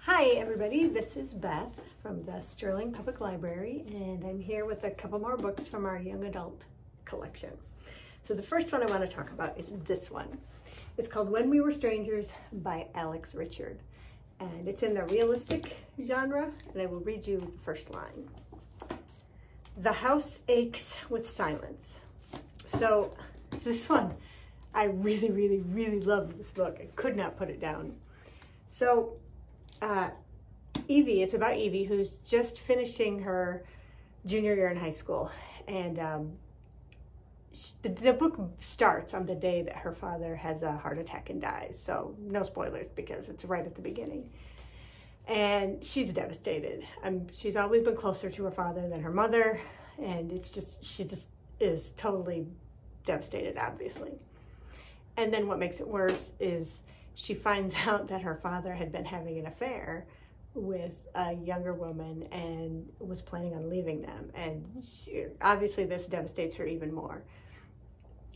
Hi everybody, this is Beth from the Sterling Public Library, and I'm here with a couple more books from our young adult collection. So the first one I want to talk about is this one. It's called When We Were Strangers by Alex Richard, and it's in the realistic genre, and I will read you the first line. The house aches with silence. So this one, I really love this book. I could not put it down. So Evie, it's about Evie, who's just finishing her junior year in high school, and the book starts on the day that her father has a heart attack and dies, so no spoilers because it's right at the beginning. And she's devastated. She's always been closer to her father than her mother, and she just is totally devastated, obviously. And then what makes it worse is she finds out that her father had been having an affair with a younger woman and was planning on leaving them. And obviously this devastates her even more.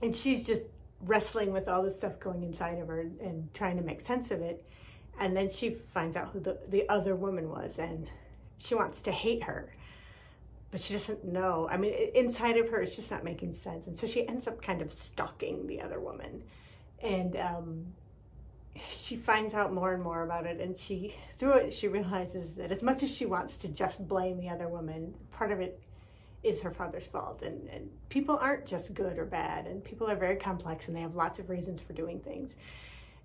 And she's just wrestling with all this stuff going inside of her and trying to make sense of it. And then she finds out who the other woman was, and she wants to hate her, but she doesn't know. I mean, inside of her, it's just not making sense. And so she ends up kind of stalking the other woman. And she finds out more and more about it, and through it she realizes that as much as she wants to just blame the other woman, part of it is her father's fault, and people aren't just good or bad, and people are very complex and they have lots of reasons for doing things.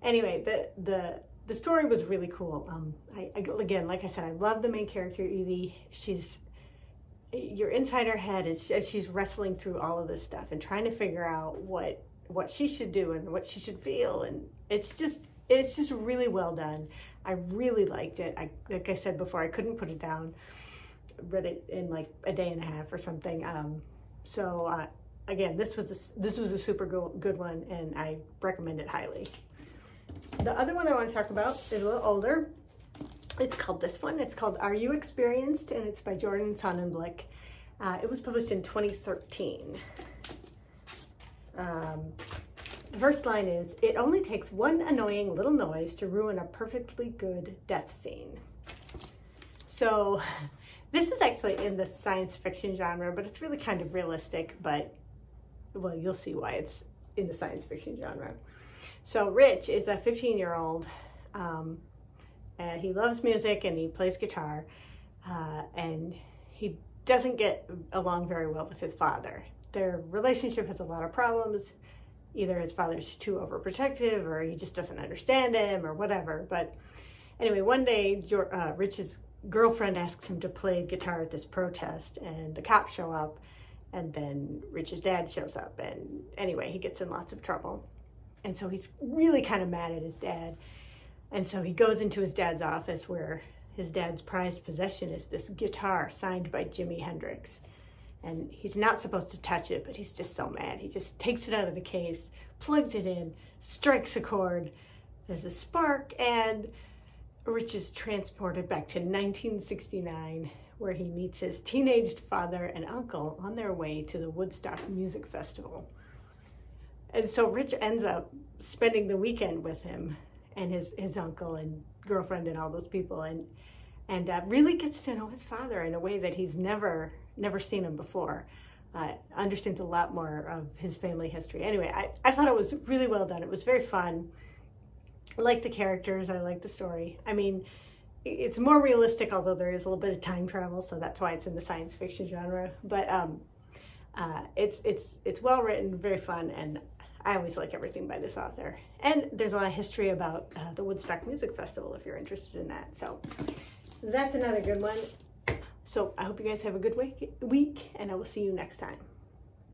Anyway, the story was really cool. Again, like I said, I love the main character, Evie. You're inside her head as she's wrestling through all of this stuff and trying to figure out what she should do and what she should feel, and it's just really well done. I really liked it. Like I said before, I couldn't put it down. I read it in like a day and a half or something. Again, this was a super good one, and I recommend it highly. The other one I want to talk about is a little older. It's called this one. It's called Are You Experienced? And it's by Jordan Sonnenblick. It was published in 2013. The first line is, it only takes one annoying little noise to ruin a perfectly good death scene. So this is actually in the science fiction genre, but it's really kind of realistic, but well, you'll see why it's in the science fiction genre. So Rich is a 15-year-old, and he loves music and he plays guitar, and he doesn't get along very well with his father. Their relationship has a lot of problems. Either his father's too overprotective, or he just doesn't understand him, or whatever. But anyway, one day, Rich's girlfriend asks him to play guitar at this protest, and the cops show up, and then Rich's dad shows up, and anyway, he gets in lots of trouble. And so he's really kind of mad at his dad. And so he goes into his dad's office, where his dad's prized possession is this guitar signed by Jimi Hendrix. And he's not supposed to touch it, but he's just so mad. He just takes it out of the case, plugs it in, strikes a chord. There's a spark, and Rich is transported back to 1969, where he meets his teenaged father and uncle on their way to the Woodstock Music Festival. And so Rich ends up spending the weekend with him and his uncle and girlfriend and all those people, and really gets to know his father in a way that he's never seen him before. Understands a lot more of his family history. Anyway, I thought it was really well done. It was very fun. I like the characters. I like the story. I mean, it's more realistic, although there is a little bit of time travel, so that's why it's in the science fiction genre. But it's well written, very fun, and I always like everything by this author. And there's a lot of history about the Woodstock Music Festival if you're interested in that. So that's another good one. So I hope you guys have a good week, and I will see you next time.